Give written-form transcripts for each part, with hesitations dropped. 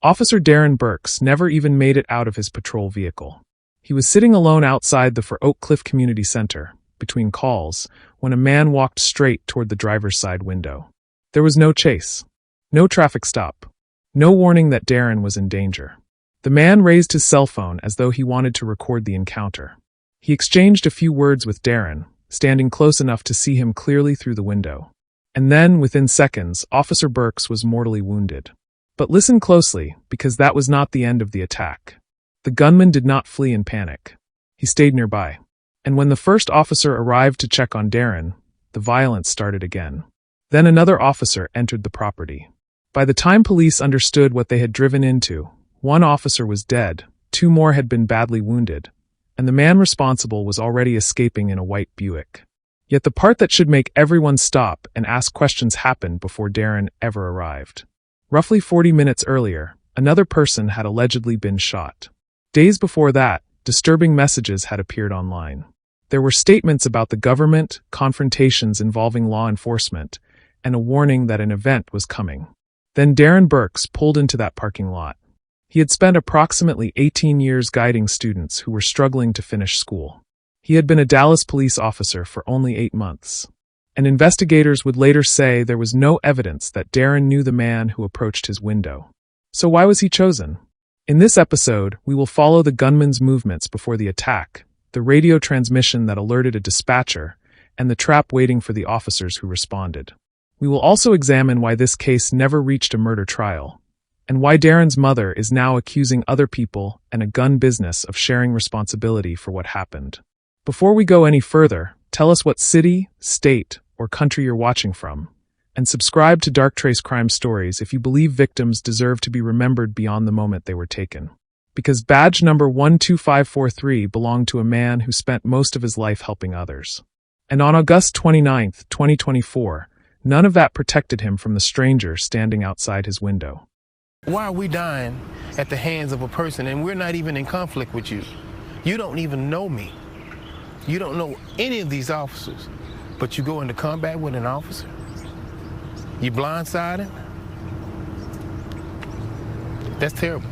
Officer Darron Burks never even made it out of his patrol vehicle. He was sitting alone outside the For Oak Cliff Community Center, between calls, when a man walked straight toward the driver's side window. There was no chase. No traffic stop. No warning that Darron was in danger. The man raised his cell phone as though he wanted to record the encounter. He exchanged a few words with Darron, standing close enough to see him clearly through the window. And then, within seconds, Officer Burks was mortally wounded. But listen closely, because that was not the end of the attack. The gunman did not flee in panic. He stayed nearby. And when the first officer arrived to check on Darron, the violence started again. Then another officer entered the property. By the time police understood what they had driven into, one officer was dead, 2 more had been badly wounded, and the man responsible was already escaping in a white Buick. Yet the part that should make everyone stop and ask questions happened before Darron ever arrived. Roughly 40 minutes earlier, another person had allegedly been shot. Days before that, disturbing messages had appeared online. There were statements about the government, confrontations involving law enforcement, and a warning that an event was coming. Then Darron Burks pulled into that parking lot. He had spent approximately 18 years guiding students who were struggling to finish school. He had been a Dallas police officer for only 8 months. And investigators would later say there was no evidence that Darron knew the man who approached his window. So why was he chosen? In this episode, we will follow the gunman's movements before the attack, the radio transmission that alerted a dispatcher, and the trap waiting for the officers who responded. We will also examine why this case never reached a murder trial, and why Darron's mother is now accusing other people and a gun business of sharing responsibility for what happened. Before we go any further, tell us what city, state, or country you're watching from, and subscribe to Dark Trace Crime Stories if you believe victims deserve to be remembered beyond the moment they were taken. Because badge number 12543 belonged to a man who spent most of his life helping others. And on August 29, 2024, none of that protected him from the stranger standing outside his window. Why are we dying at the hands of a person and we're not even in conflict with you? You don't even know me. You don't know any of these officers, but you go into combat with an officer? You blindside him? That's terrible.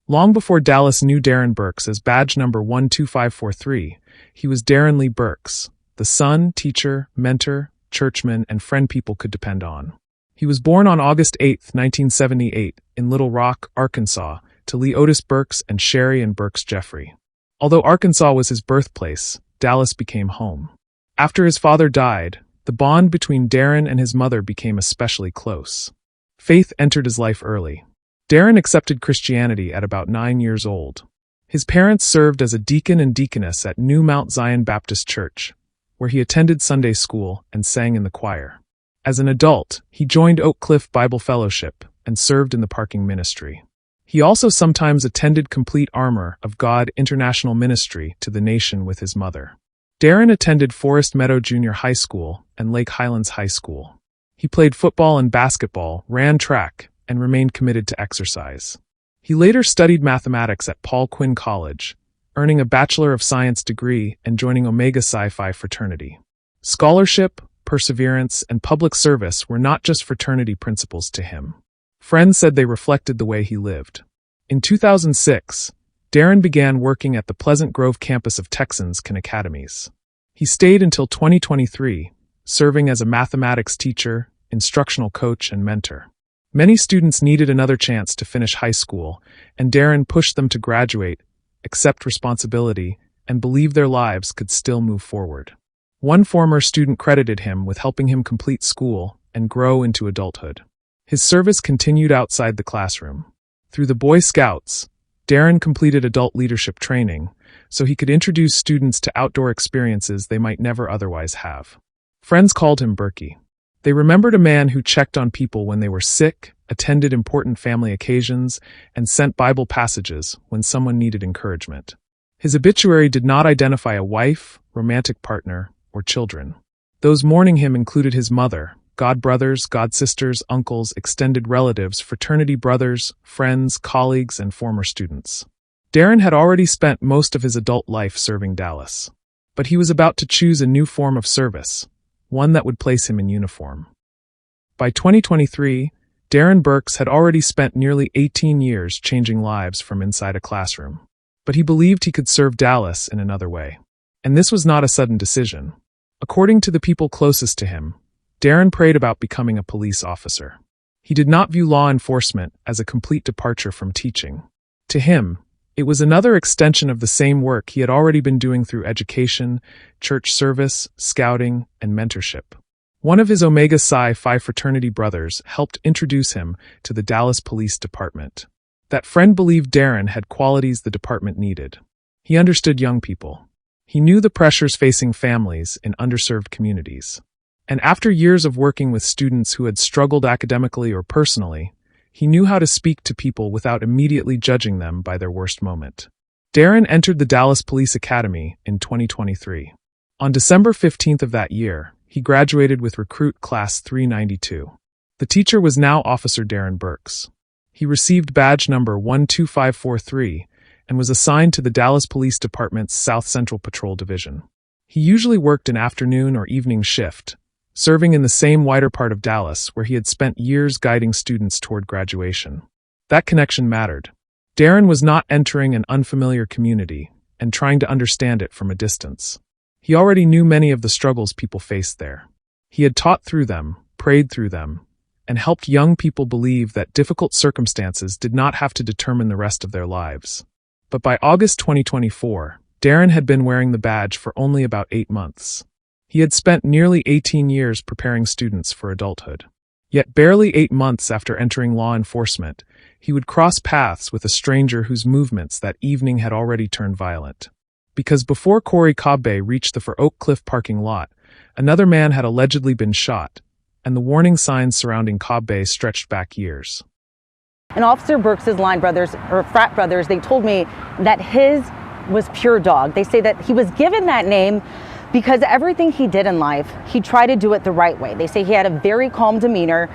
Long before Dallas knew Darron Burks as badge number 12543, he was Darron Lee Burks, the son, teacher, mentor, churchman, and friend people could depend on. He was born on August 8, 1978, in Little Rock, Arkansas, to Lee Otis Burks and Sherry and Burks Jeffrey. Although Arkansas was his birthplace, Dallas became home. After his father died, the bond between Darron and his mother became especially close. Faith entered his life early. Darron accepted Christianity at about 9 years old. His parents served as a deacon and deaconess at New Mount Zion Baptist Church, where he attended Sunday school and sang in the choir. As an adult, he joined Oak Cliff Bible Fellowship and served in the parking ministry. He also sometimes attended Complete Armor of God International Ministry to the nation with his mother. Darron attended Forest Meadow Junior High School and Lake Highlands High School. He played football and basketball, ran track, and remained committed to exercise. He later studied mathematics at Paul Quinn College, earning a Bachelor of Science degree and joining Omega Psi Phi fraternity. Scholarship, perseverance, and public service were not just fraternity principles to him. Friends said they reflected the way he lived. In 2006, Darron began working at the Pleasant Grove campus of Texans Khan Academies. He stayed until 2023, serving as a mathematics teacher, instructional coach, and mentor. Many students needed another chance to finish high school, and Darron pushed them to graduate, accept responsibility, and believe their lives could still move forward. One former student credited him with helping him complete school and grow into adulthood. His service continued outside the classroom. Through the Boy Scouts, Darron completed adult leadership training so he could introduce students to outdoor experiences they might never otherwise have. Friends called him Berkey. They remembered a man who checked on people when they were sick, attended important family occasions, and sent Bible passages when someone needed encouragement. His obituary did not identify a wife, romantic partner, or children. Those mourning him included his mother, god brothers, god sisters, uncles, extended relatives, fraternity brothers, friends, colleagues, and former students. Darron had already spent most of his adult life serving Dallas. But he was about to choose a new form of service, one that would place him in uniform. By 2023, Darron Burks had already spent nearly 18 years changing lives from inside a classroom. But he believed he could serve Dallas in another way. And this was not a sudden decision. According to the people closest to him, Darron prayed about becoming a police officer. He did not view law enforcement as a complete departure from teaching. To him, it was another extension of the same work he had already been doing through education, church service, scouting, and mentorship. One of his Omega Psi Phi fraternity brothers helped introduce him to the Dallas Police Department. That friend believed Darron had qualities the department needed. He understood young people. He knew the pressures facing families in underserved communities. And after years of working with students who had struggled academically or personally, he knew how to speak to people without immediately judging them by their worst moment. Darron entered the Dallas Police Academy in 2023. On December 15th of that year, he graduated with recruit class 392. The teacher was now Officer Darron Burks. He received badge number 12543 and was assigned to the Dallas Police Department's South Central Patrol Division. He usually worked an afternoon or evening shift, serving in the same wider part of Dallas where he had spent years guiding students toward graduation. That connection mattered. Darron was not entering an unfamiliar community and trying to understand it from a distance. He already knew many of the struggles people faced there. He had taught through them, prayed through them, and helped young people believe that difficult circumstances did not have to determine the rest of their lives. But by August 2024, Darron had been wearing the badge for only about 8 months. He had spent nearly 18 years preparing students for adulthood. Yet barely 8 months after entering law enforcement, he would cross paths with a stranger whose movements that evening had already turned violent. Because before Cobb-Bey reached the For Oak Cliff parking lot, another man had allegedly been shot, and the warning signs surrounding Cobb-Bey stretched back years. And Officer Burks' line brothers, or frat brothers, they told me that his was Pure Dog. They say that he was given that name because everything he did in life, he tried to do it the right way. They say he had a very calm demeanor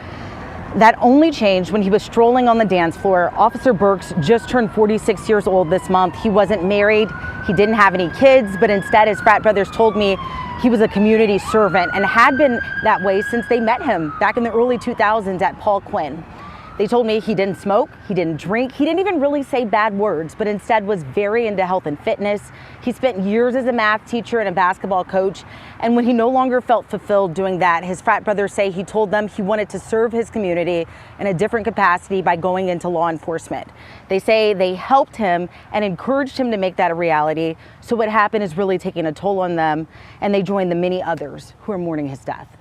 that only changed when he was strolling on the dance floor. Officer Burks just turned 46 years old this month. He wasn't married, he didn't have any kids, but instead his frat brothers told me he was a community servant and had been that way since they met him back in the early 2000s at Paul Quinn. They told me he didn't smoke, he didn't drink, he didn't even really say bad words, but instead was very into health and fitness. He spent years as a math teacher and a basketball coach, and when he no longer felt fulfilled doing that, his frat brothers say he told them he wanted to serve his community in a different capacity by going into law enforcement. They say they helped him and encouraged him to make that a reality, so what happened is really taking a toll on them, and they joined the many others who are mourning his death.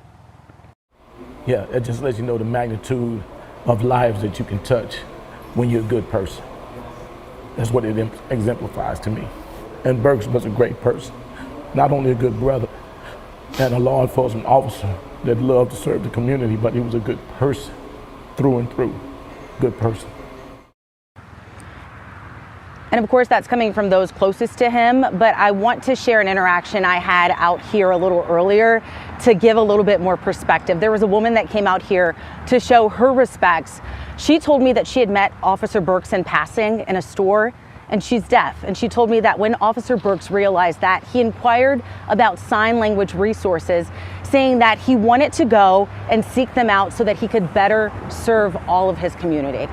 Yeah, it just lets you know the magnitude of lives that you can touch when you're a good person. That's what it exemplifies to me. And Burks was a great person, not only a good brother and a law enforcement officer that loved to serve the community, but he was a good person through and through, good person. And of course, that's coming from those closest to him, but I want to share an interaction I had out here a little earlier to give a little bit more perspective. There was a woman that came out here to show her respects. She told me that she had met Officer Burks in passing in a store, and she's deaf. And she told me that when Officer Burks realized that, he inquired about sign language resources, saying that he wanted to go and seek them out so that he could better serve all of his community.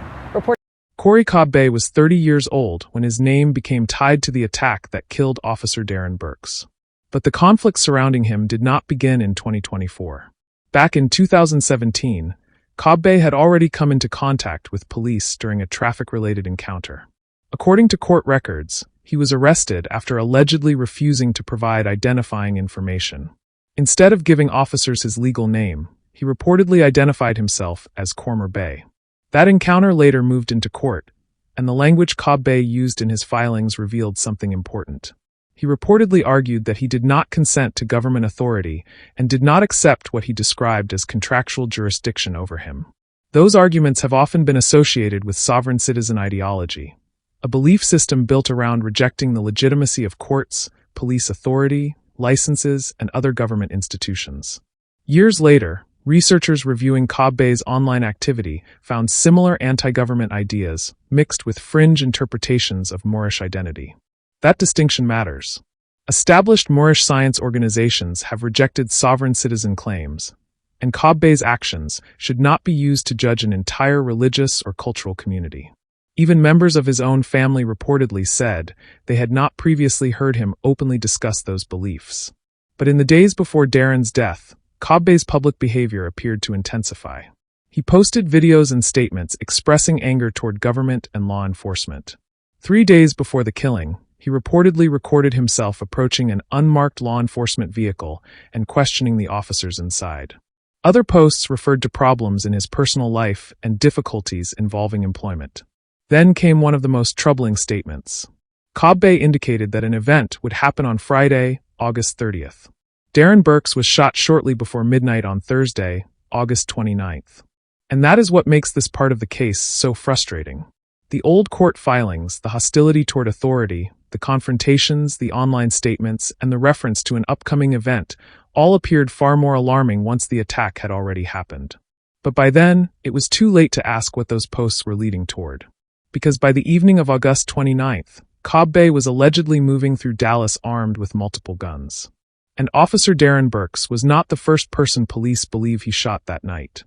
Cobb-Bey was 30 years old when his name became tied to the attack that killed Officer Darron Burks. But the conflict surrounding him did not begin in 2024. Back in 2017, Cobb-Bey had already come into contact with police during a traffic-related encounter. According to court records, he was arrested after allegedly refusing to provide identifying information. Instead of giving officers his legal name, he reportedly identified himself as Cobb-Bey. That encounter later moved into court, and the language Cobb-Bey used in his filings revealed something important. He reportedly argued that he did not consent to government authority and did not accept what he described as contractual jurisdiction over him. Those arguments have often been associated with sovereign citizen ideology, a belief system built around rejecting the legitimacy of courts, police authority, licenses, and other government institutions. Years later, researchers reviewing Cobb-Bey's online activity found similar anti-government ideas mixed with fringe interpretations of Moorish identity. That distinction matters. Established Moorish science organizations have rejected sovereign citizen claims, and Cobb-Bey's actions should not be used to judge an entire religious or cultural community. Even members of his own family reportedly said they had not previously heard him openly discuss those beliefs. But in the days before Darron's death, Cobb-Bey's public behavior appeared to intensify. He posted videos and statements expressing anger toward government and law enforcement. 3 days before the killing, he reportedly recorded himself approaching an unmarked law enforcement vehicle and questioning the officers inside. Other posts referred to problems in his personal life and difficulties involving employment. Then came one of the most troubling statements. Cobb-Bey indicated that an event would happen on Friday, August 30th. Darron Burks was shot shortly before midnight on Thursday, August 29th. And that is what makes this part of the case so frustrating. The old court filings, the hostility toward authority, the confrontations, the online statements, and the reference to an upcoming event all appeared far more alarming once the attack had already happened. But by then, it was too late to ask what those posts were leading toward. Because by the evening of August 29th, Cobb-Bey was allegedly moving through Dallas armed with multiple guns. And Officer Darron Burks was not the first person police believe he shot that night.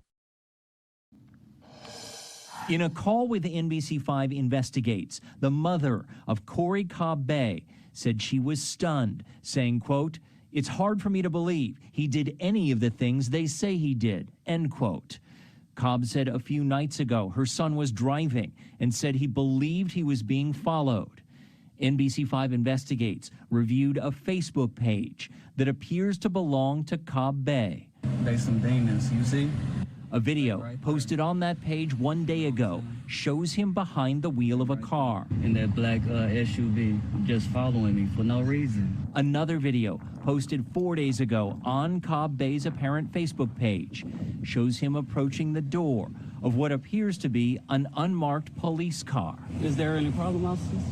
In a call with NBC5 Investigates, the mother of Corey Cobb-Bey said she was stunned, saying, quote, "It's hard for me to believe he did any of the things they say he did," end quote. Cobb said a few nights ago her son was driving and said he believed he was being followed. NBC5 Investigates reviewed a Facebook page that appears to belong to Cobb-Bey. They some demons, you see? A video posted on that page 1 day ago shows him behind the wheel of a car. In that black SUV, just following me for no reason. Another video posted 4 days ago on Cobb-Bey's apparent Facebook page shows him approaching the door of what appears to be an unmarked police car. Is there any problem, officers?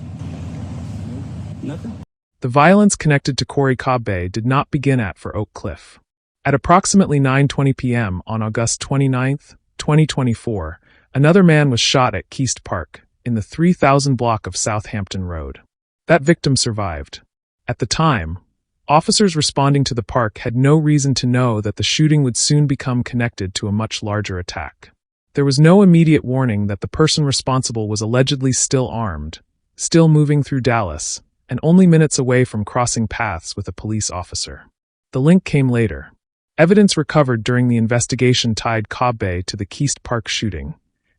Nothing? The violence connected to Corey Cobb-Bey did not begin for Oak Cliff. At approximately 9:20 p.m. on August 29, 2024, another man was shot at Keast Park in the 3000 block of Southampton Road. That victim survived. At the time, officers responding to the park had no reason to know that the shooting would soon become connected to a much larger attack. There was no immediate warning that the person responsible was allegedly still armed, still moving through Dallas, and only minutes away from crossing paths with a police officer. The link came later. Evidence recovered during the investigation tied Cobb-Bey to the Keast Park shooting,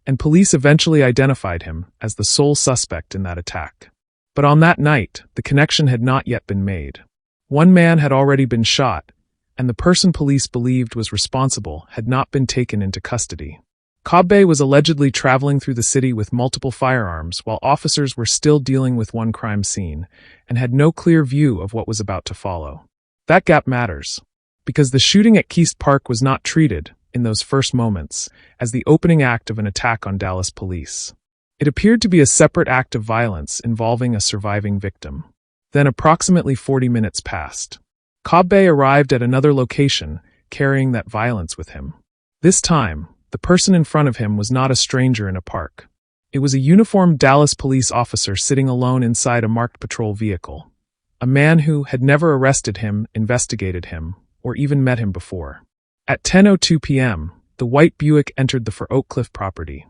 and police eventually identified him as the sole suspect in that attack. But on that night, the connection had not yet been made. One man had already been shot, and the person police believed was responsible had not been taken into custody. Cobb-Bey was allegedly traveling through the city with multiple firearms while officers were still dealing with one crime scene and had no clear view of what was about to follow. That gap matters, because the shooting at Keast Park was not treated, in those first moments, as the opening act of an attack on Dallas police. It appeared to be a separate act of violence involving a surviving victim. Then approximately 40 minutes passed. Cobb-Bey arrived at another location, carrying that violence with him. This time, the person in front of him was not a stranger in a park. It was a uniformed Dallas police officer sitting alone inside a marked patrol vehicle. A man who had never arrested him, investigated him, or even met him before. At 10:02 p.m., the white Buick entered the Oak Cliff property.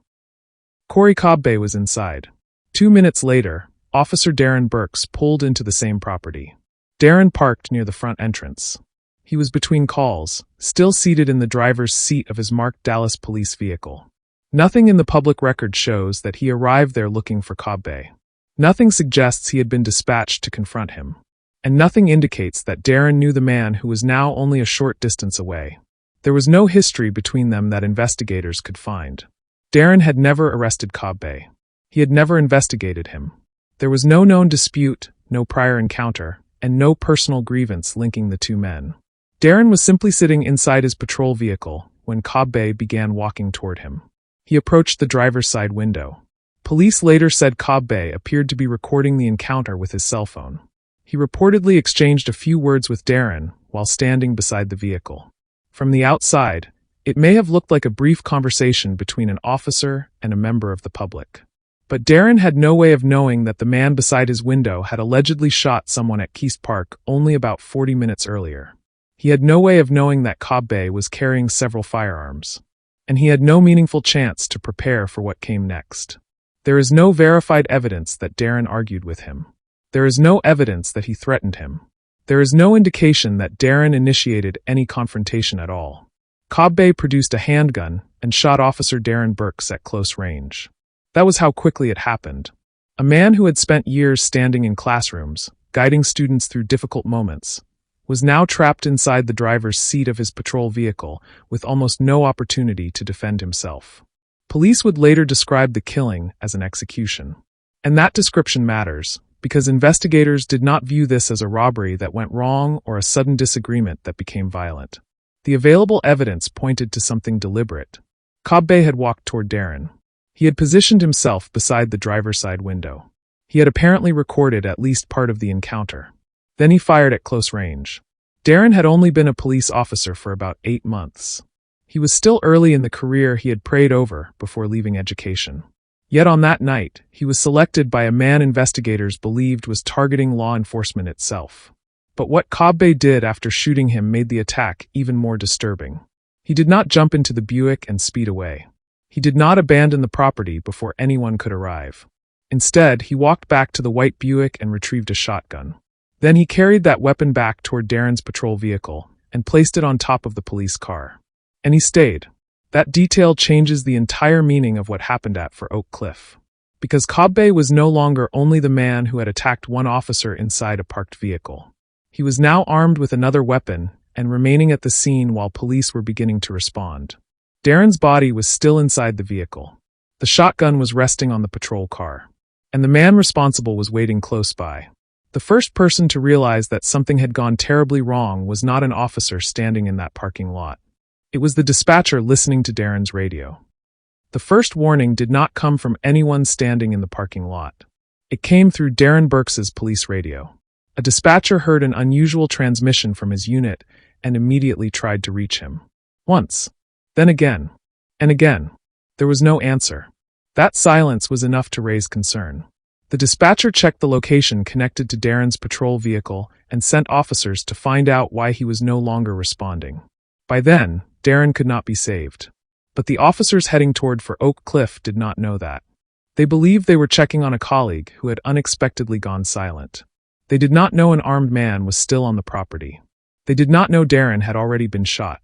Corey Cobb-Bey was inside. 2 minutes later, Officer Darron Burks pulled into the same property. Darron parked near the front entrance. He was between calls, still seated in the driver's seat of his marked Dallas police vehicle. Nothing in the public record shows that he arrived there looking for Cobb-Bey. Nothing suggests he had been dispatched to confront him. And nothing indicates that Darron knew the man who was now only a short distance away. There was no history between them that investigators could find. Darron had never arrested Cobb-Bey. He had never investigated him. There was no known dispute, no prior encounter, and no personal grievance linking the two men. Darron was simply sitting inside his patrol vehicle when Cobb-Bey began walking toward him. He approached the driver's side window. Police later said Cobb-Bey appeared to be recording the encounter with his cell phone. He reportedly exchanged a few words with Darron while standing beside the vehicle. From the outside, it may have looked like a brief conversation between an officer and a member of the public. But Darron had no way of knowing that the man beside his window had allegedly shot someone at Keast Park only about 40 minutes earlier. He had no way of knowing that Cobb-Bey was carrying several firearms, and he had no meaningful chance to prepare for what came next. There is no verified evidence that Darron argued with him. There is no evidence that he threatened him. There is no indication that Darron initiated any confrontation at all. Cobb-Bey produced a handgun and shot Officer Darron Burks at close range. That was how quickly it happened. A man who had spent years standing in classrooms, guiding students through difficult moments, was now trapped inside the driver's seat of his patrol vehicle with almost no opportunity to defend himself. Police would later describe the killing as an execution. And that description matters, because investigators did not view this as a robbery that went wrong or a sudden disagreement that became violent. The available evidence pointed to something deliberate. Cobb-Bey had walked toward Darron. He had positioned himself beside the driver's side window. He had apparently recorded at least part of the encounter. Then he fired at close range. Darron had only been a police officer for about 8 months. He was still early in the career he had prayed over before leaving education. Yet on that night, he was selected by a man investigators believed was targeting law enforcement itself. But what Cobb-Bey did after shooting him made the attack even more disturbing. He did not jump into the Buick and speed away. He did not abandon the property before anyone could arrive. Instead, he walked back to the white Buick and retrieved a shotgun. Then he carried that weapon back toward Darron's patrol vehicle and placed it on top of the police car. And he stayed. That detail changes the entire meaning of what happened for Oak Cliff. Because Cobb-Bey was no longer only the man who had attacked one officer inside a parked vehicle. He was now armed with another weapon and remaining at the scene while police were beginning to respond. Darron's body was still inside the vehicle. The shotgun was resting on the patrol car. And the man responsible was waiting close by. The first person to realize that something had gone terribly wrong was not an officer standing in that parking lot. It was the dispatcher listening to Darron's radio. The first warning did not come from anyone standing in the parking lot. It came through Darron Burks's police radio. A dispatcher heard an unusual transmission from his unit and immediately tried to reach him. Once, then again, and again. There was no answer. That silence was enough to raise concern. The dispatcher checked the location connected to Darron's patrol vehicle and sent officers to find out why he was no longer responding. By then, Darron could not be saved. But the officers heading toward for Oak Cliff did not know that. They believed they were checking on a colleague who had unexpectedly gone silent. They did not know an armed man was still on the property. They did not know Darron had already been shot.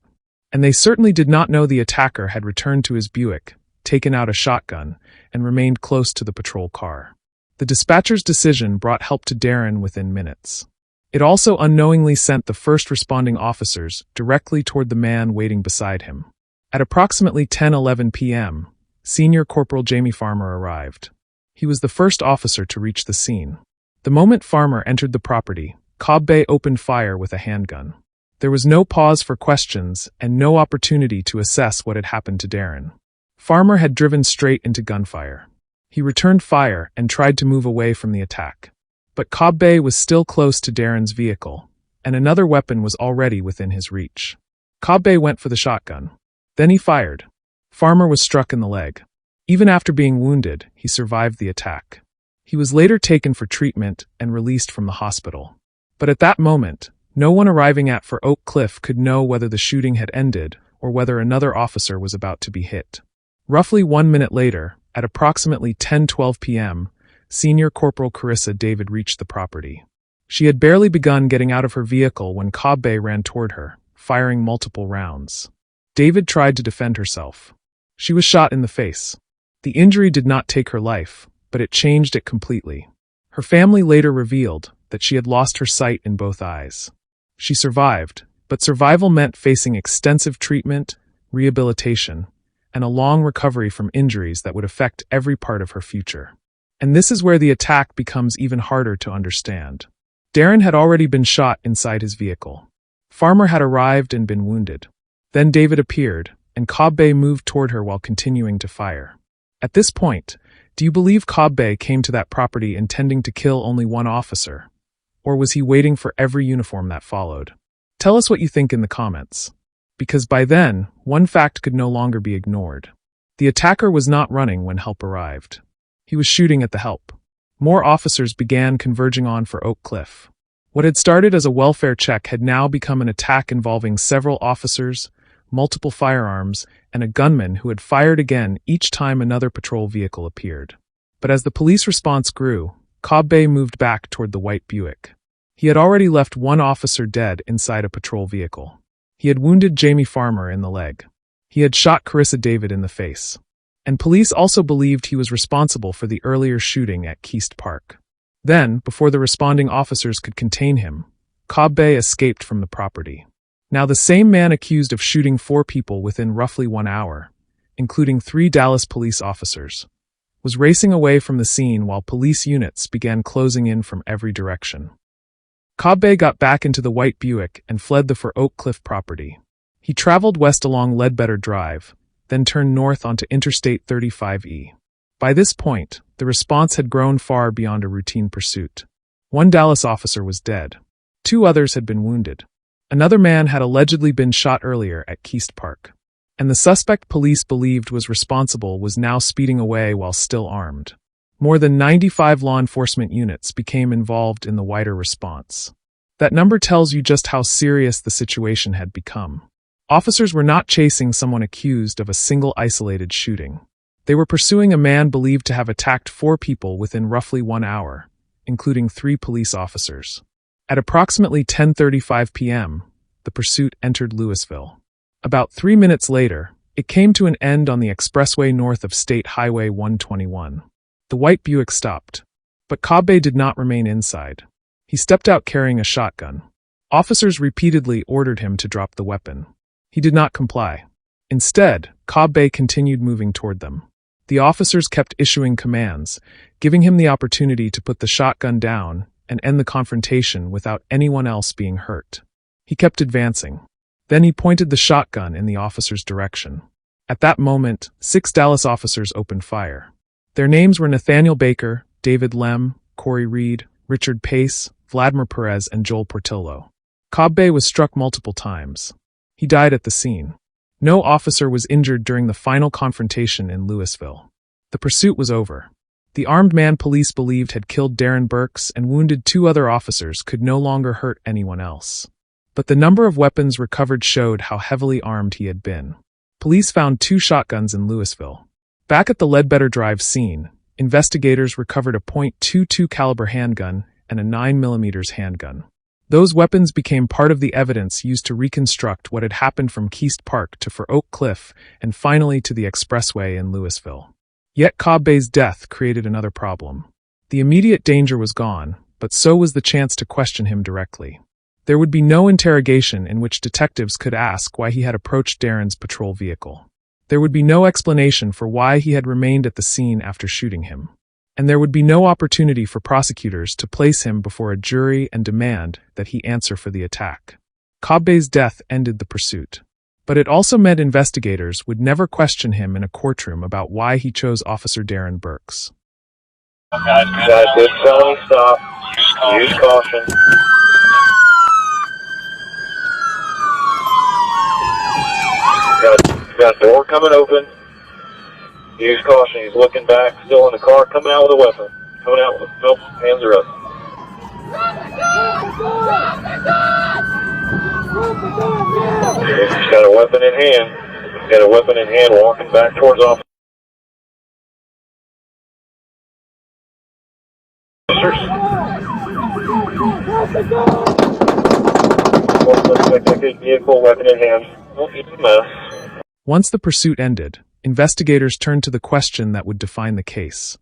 And they certainly did not know the attacker had returned to his Buick, taken out a shotgun, and remained close to the patrol car. The dispatcher's decision brought help to Darron within minutes. It also unknowingly sent the first responding officers directly toward the man waiting beside him. At approximately 10:11 p.m., Senior Corporal Jamie Farmer arrived. He was the first officer to reach the scene. The moment Farmer entered the property, Cobb-Bey opened fire with a handgun. There was no pause for questions and no opportunity to assess what had happened to Darron. Farmer had driven straight into gunfire. He returned fire and tried to move away from the attack. But Cobb-Bey was still close to Darron's vehicle, and another weapon was already within his reach. Cobb-Bey went for the shotgun. Then he fired. Farmer was struck in the leg. Even after being wounded, he survived the attack. He was later taken for treatment and released from the hospital. But at that moment, no one arriving for Oak Cliff could know whether the shooting had ended or whether another officer was about to be hit. Roughly 1 minute later, at approximately 10:12 p.m., Senior Corporal Karissa David reached the property. She had barely begun getting out of her vehicle when Cobb-Bey ran toward her, firing multiple rounds. David tried to defend herself. She was shot in the face. The injury did not take her life, but it changed it completely. Her family later revealed that she had lost her sight in both eyes. She survived, but survival meant facing extensive treatment, rehabilitation, and a long recovery from injuries that would affect every part of her future. And this is where the attack becomes even harder to understand. Darron had already been shot inside his vehicle. Farmer had arrived and been wounded. Then David appeared, and Cobb-Bey moved toward her while continuing to fire. At this point, do you believe Cobb-Bey came to that property intending to kill only one officer? Or was he waiting for every uniform that followed? Tell us what you think in the comments. Because by then, one fact could no longer be ignored. The attacker was not running when help arrived. He was shooting at the help. More officers began converging on for Oak Cliff. What had started as a welfare check had now become an attack involving several officers, multiple firearms, and a gunman who had fired again each time another patrol vehicle appeared. But as the police response grew, Cobb-Bey moved back toward the white Buick. He had already left one officer dead inside a patrol vehicle. He had wounded Jamie Farmer in the leg. He had shot Karissa David in the face. And police also believed he was responsible for the earlier shooting at Keast Park. Then, before the responding officers could contain him, Cobb-Bey escaped from the property. Now the same man accused of shooting 4 people within roughly 1 hour, including 3 Dallas police officers, was racing away from the scene while police units began closing in from every direction. Cobb-Bey got back into the white Buick and fled the For Oak Cliff property. He traveled west along Ledbetter Drive, then turned north onto Interstate 35E. By this point, the response had grown far beyond a routine pursuit. 1 Dallas officer was dead. 2 others had been wounded. Another man had allegedly been shot earlier at Keast Park. And the suspect police believed was responsible was now speeding away while still armed. More than 95 law enforcement units became involved in the wider response. That number tells you just how serious the situation had become. Officers were not chasing someone accused of a single isolated shooting. They were pursuing a man believed to have attacked 4 people within roughly 1 hour, including 3 police officers. At approximately 10:35 p.m., the pursuit entered Louisville. About 3 minutes later, it came to an end on the expressway north of State Highway 121. The white Buick stopped, but Cobb-Bey did not remain inside. He stepped out carrying a shotgun. Officers repeatedly ordered him to drop the weapon. He did not comply. Instead, Cobb-Bey continued moving toward them. The officers kept issuing commands, giving him the opportunity to put the shotgun down and end the confrontation without anyone else being hurt. He kept advancing. Then he pointed the shotgun in the officer's direction. At that moment, 6 Dallas officers opened fire. Their names were Nathaniel Baker, David Lem, Corey Reed, Richard Pace, Vladimir Perez, and Joel Portillo. Cobb-Bey was struck multiple times. He died at the scene. No officer was injured during the final confrontation in Louisville. The pursuit was over. The armed man police believed had killed Darron Burks and wounded 2 other officers could no longer hurt anyone else. But the number of weapons recovered showed how heavily armed he had been. Police found 2 shotguns in Louisville. Back at the Ledbetter Drive scene, investigators recovered a .22 caliber handgun and a 9mm handgun. Those weapons became part of the evidence used to reconstruct what had happened from Keast Park to For Oak Cliff and finally to the expressway in Louisville. Yet Cobb-Bey's death created another problem. The immediate danger was gone, but so was the chance to question him directly. There would be no interrogation in which detectives could ask why he had approached Darron's patrol vehicle. There would be no explanation for why he had remained at the scene after shooting him. And there would be no opportunity for prosecutors to place him before a jury and demand that he answer for the attack. Cobb-Bey's death ended the pursuit. But it also meant investigators would never question him in a courtroom about why he chose Officer Darron Burks. Guys, good felony stop. Use caution. Got a door coming open. Use caution. He's looking back, still in the car, coming out with a weapon. Coming out with nope, hands are up. He's got a weapon in hand. He's got a weapon in hand, walking back towards officers. Vehicle, weapon in hand. Don't be a mess. Once the pursuit ended, investigators turned to the question that would define the case.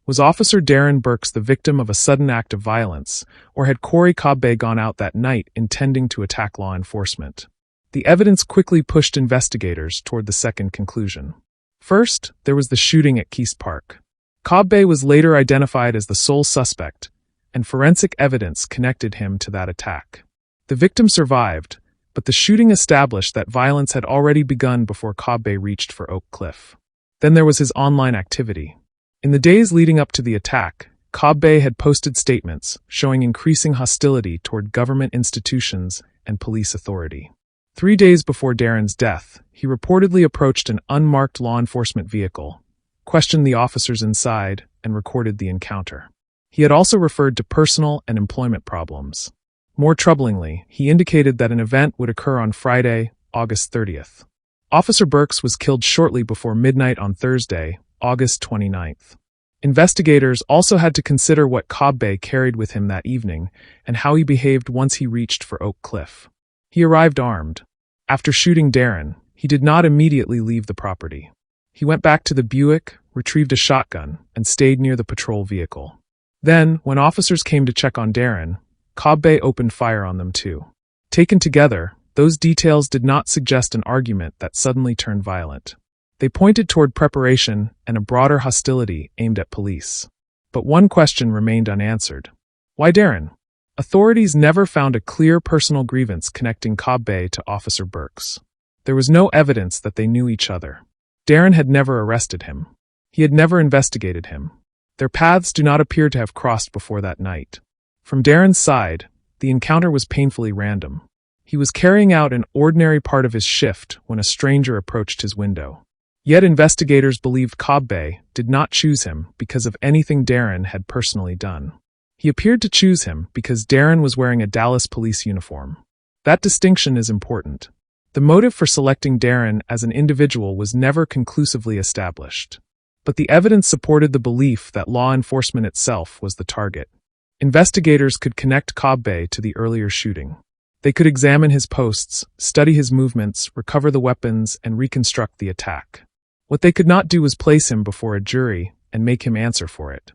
Was Officer Darron Burks the victim of a sudden act of violence, or had Corey Cobb-Bey gone out that night intending to attack law enforcement? The evidence quickly pushed investigators toward the second conclusion. First, there was the shooting at Keast Park. Cobb-Bey was later identified as the sole suspect, and forensic evidence connected him to that attack. The victim survived, but the shooting established that violence had already begun before Cobb-Bey reached For Oak Cliff. Then there was his online activity. In the days leading up to the attack, Cobb-Bey had posted statements showing increasing hostility toward government institutions and police authority. 3 days before Darron's death, he reportedly approached an unmarked law enforcement vehicle, questioned the officers inside, and recorded the encounter. He had also referred to personal and employment problems. More troublingly, he indicated that an event would occur on Friday, August 30th. Officer Burks was killed shortly before midnight on Thursday, August 29th. Investigators also had to consider what Cobb-Bey carried with him that evening and how he behaved once he reached for Oak Cliff. He arrived armed. After shooting Darron, he did not immediately leave the property. He went back to the Buick, retrieved a shotgun, and stayed near the patrol vehicle. Then, when officers came to check on Darron, Cobb-Bey opened fire on them too. Taken together, those details did not suggest an argument that suddenly turned violent. They pointed toward preparation and a broader hostility aimed at police. But one question remained unanswered. Why Darron? Authorities never found a clear personal grievance connecting Cobb-Bey to Officer Burks. There was no evidence that they knew each other. Darron had never arrested him. He had never investigated him. Their paths do not appear to have crossed before that night. From Darron's side, the encounter was painfully random. He was carrying out an ordinary part of his shift when a stranger approached his window. Yet investigators believed Cobb-Bey did not choose him because of anything Darron had personally done. He appeared to choose him because Darron was wearing a Dallas police uniform. That distinction is important. The motive for selecting Darron as an individual was never conclusively established. But the evidence supported the belief that law enforcement itself was the target. Investigators could connect Cobb-Bey to the earlier shooting. They could examine his posts, study his movements, recover the weapons, and reconstruct the attack. What they could not do was place him before a jury and make him answer for it.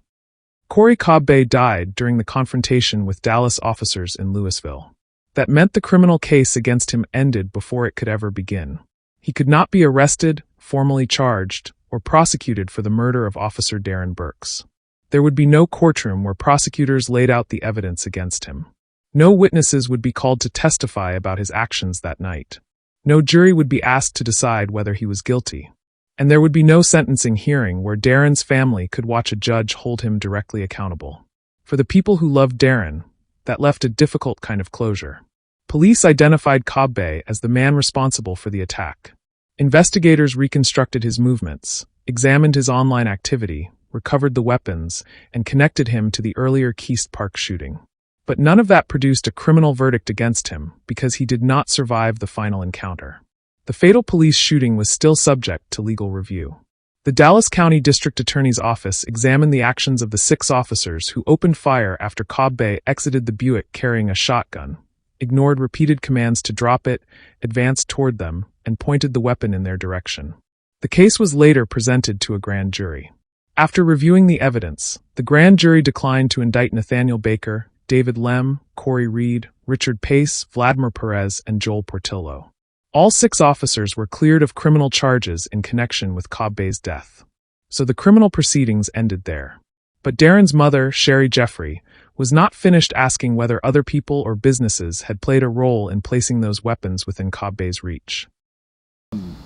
Corey Cobb-Bey died during the confrontation with Dallas officers in Louisville. That meant the criminal case against him ended before it could ever begin. He could not be arrested, formally charged, or prosecuted for the murder of Officer Darron Burks. There would be no courtroom where prosecutors laid out the evidence against him. No witnesses would be called to testify about his actions that night. No jury would be asked to decide whether he was guilty. And there would be no sentencing hearing where Darron's family could watch a judge hold him directly accountable. For the people who loved Darron, that left a difficult kind of closure. Police identified Cobb-Bey as the man responsible for the attack. Investigators reconstructed his movements, examined his online activity, recovered the weapons, and connected him to the earlier Keast Park shooting. But none of that produced a criminal verdict against him because he did not survive the final encounter. The fatal police shooting was still subject to legal review. The Dallas County District Attorney's Office examined the actions of the 6 officers who opened fire after Cobb-Bey exited the Buick carrying a shotgun, ignored repeated commands to drop it, advanced toward them, and pointed the weapon in their direction. The case was later presented to a grand jury. After reviewing the evidence, the grand jury declined to indict Nathaniel Baker, David Lem, Corey Reed, Richard Pace, Vladimir Perez, and Joel Portillo. All 6 officers were cleared of criminal charges in connection with Cobb-Bey's death. So the criminal proceedings ended there. But Darron's mother, Sherry Jeffrey, was not finished asking whether other people or businesses had played a role in placing those weapons within Cobb-Bey's reach.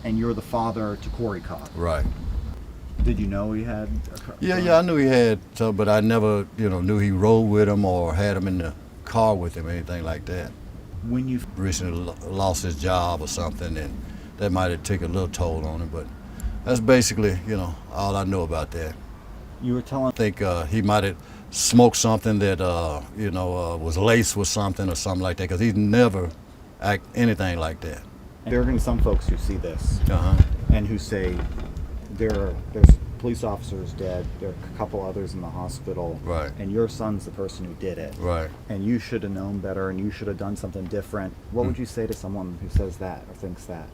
And you're the father to Corey Cobb. Right. Did you know he had a car? Yeah, I knew he had, but I never, knew he rode with him or had him in the car with him or anything like that. When you Recently lost his job or something, and that might have taken a little toll on him, but that's basically, all I know about that. You were telling... I think he might have smoked something that, was laced with something or something like that, because he's never act anything like that. There are going to be some folks who see this and who say there's police officers dead, there are a couple others in the hospital, right, and your son's the person who did it, right, and you should have known better and you should have done something different. What would you say to someone who says that or thinks that?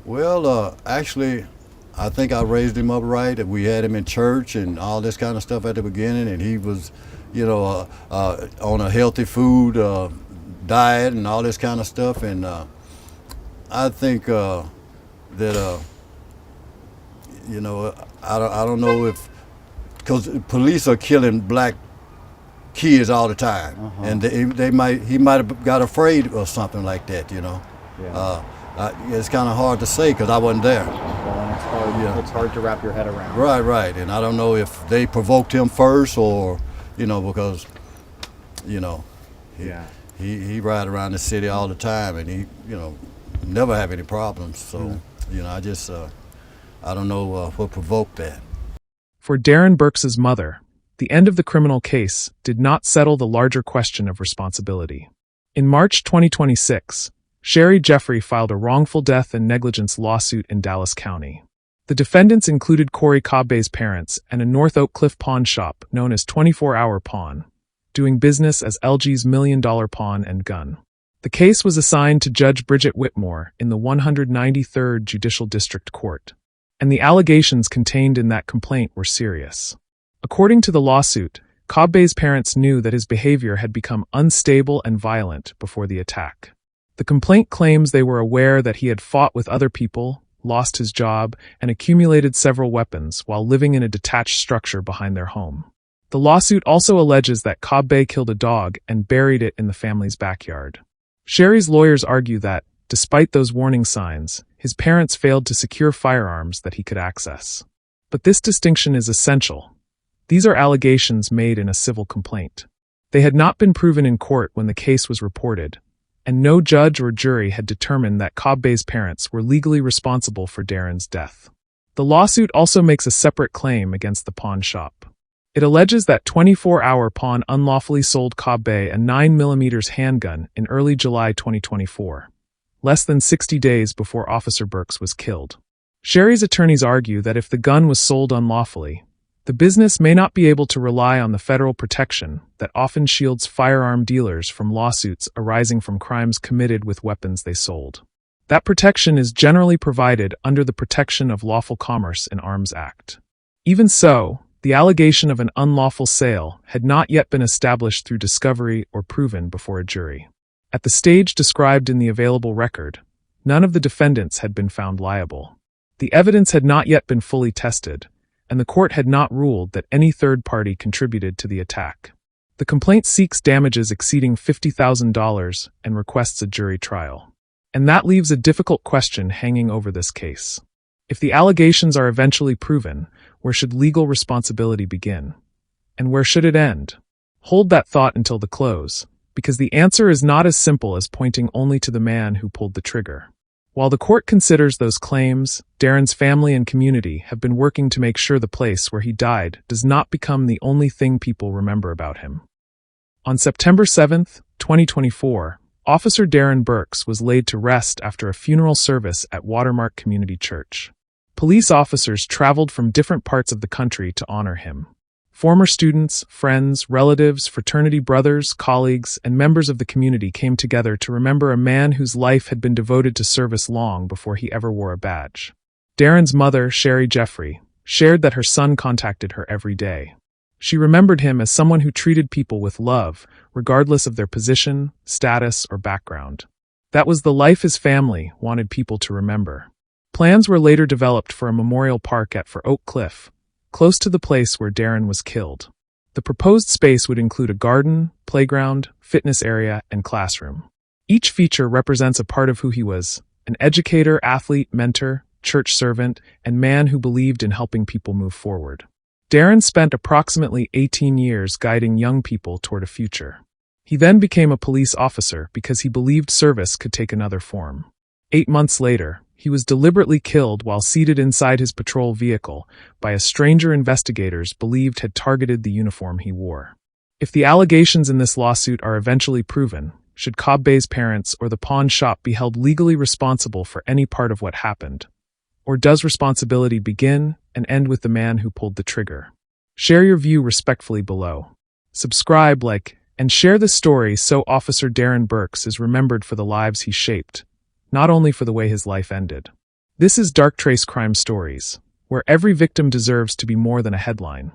Well, actually, I think I raised him up right. We had him in church and all this kind of stuff at the beginning, and he was, on a healthy food diet and all this kind of stuff, and I think that I don't know if, because police are killing black kids all the time, and he might have got afraid or something like that, Yeah. It's kind of hard to say because I wasn't there. Well, and it's hard. It's hard to wrap your head around. Right, and I don't know if they provoked him first or, because, he ride around the city all the time and he, never have any problems. So, I just, I don't know what provoked that. For Darron Burks' mother, the end of the criminal case did not settle the larger question of responsibility. In March 2026, Sherry Jeffrey filed a wrongful death and negligence lawsuit in Dallas County. The defendants included Corey Cobb-Bey's parents and a North Oak Cliff pawn shop known as 24-Hour Pawn, doing business as LG's $1 Million Pawn and Gun. The case was assigned to Judge Bridget Whitmore in the 193rd Judicial District Court, and the allegations contained in that complaint were serious. According to the lawsuit, Cobb-Bey's parents knew that his behavior had become unstable and violent before the attack. The complaint claims they were aware that he had fought with other people, lost his job, and accumulated several weapons while living in a detached structure behind their home. The lawsuit also alleges that Cobb-Bey killed a dog and buried it in the family's backyard. Sherry's lawyers argue that, despite those warning signs, his parents failed to secure firearms that he could access. But this distinction is essential. These are allegations made in a civil complaint. They had not been proven in court when the case was reported, and no judge or jury had determined that Cobb-Bey's parents were legally responsible for Darron's death. The lawsuit also makes a separate claim against the pawn shop. It alleges that 24-Hour Pawn unlawfully sold Cobb-Bey a 9mm handgun in early July 2024, less than 60 days before Officer Burks was killed. Sherry's attorneys argue that if the gun was sold unlawfully, the business may not be able to rely on the federal protection that often shields firearm dealers from lawsuits arising from crimes committed with weapons they sold. That protection is generally provided under the Protection of Lawful Commerce in Arms Act. Even so, the allegation of an unlawful sale had not yet been established through discovery or proven before a jury. At the stage described in the available record, none of the defendants had been found liable. The evidence had not yet been fully tested, and the court had not ruled that any third party contributed to the attack. The complaint seeks damages exceeding $50,000 and requests a jury trial. And that leaves a difficult question hanging over this case. If the allegations are eventually proven, where should legal responsibility begin? And where should it end? Hold that thought until the close, because the answer is not as simple as pointing only to the man who pulled the trigger. While the court considers those claims, Darron's family and community have been working to make sure the place where he died does not become the only thing people remember about him. On September 7, 2024, Officer Darron Burks was laid to rest after a funeral service at Watermark Community Church. Police officers traveled from different parts of the country to honor him. Former students, friends, relatives, fraternity brothers, colleagues, and members of the community came together to remember a man whose life had been devoted to service long before he ever wore a badge. Darron's mother, Sherry Jeffrey, shared that her son contacted her every day. She remembered him as someone who treated people with love, regardless of their position, status, or background. That was the life his family wanted people to remember. Plans were later developed for a memorial park at Oak Cliff, close to the place where Darron was killed. The proposed space would include a garden, playground, fitness area, and classroom. Each feature represents a part of who he was: an educator, athlete, mentor, church servant, and man who believed in helping people move forward. Darron spent approximately 18 years guiding young people toward a future. He then became a police officer because he believed service could take another form. 8 months later, he was deliberately killed while seated inside his patrol vehicle by a stranger investigators believed had targeted the uniform he wore. If the allegations in this lawsuit are eventually proven, should Cobb-Bey's parents or the pawn shop be held legally responsible for any part of what happened? Or does responsibility begin and end with the man who pulled the trigger? Share your view respectfully below. Subscribe, like, and share the story so Officer Darron Burks is remembered for the lives he shaped, not only for the way his life ended. This is Dark Trace Crime Stories, where every victim deserves to be more than a headline.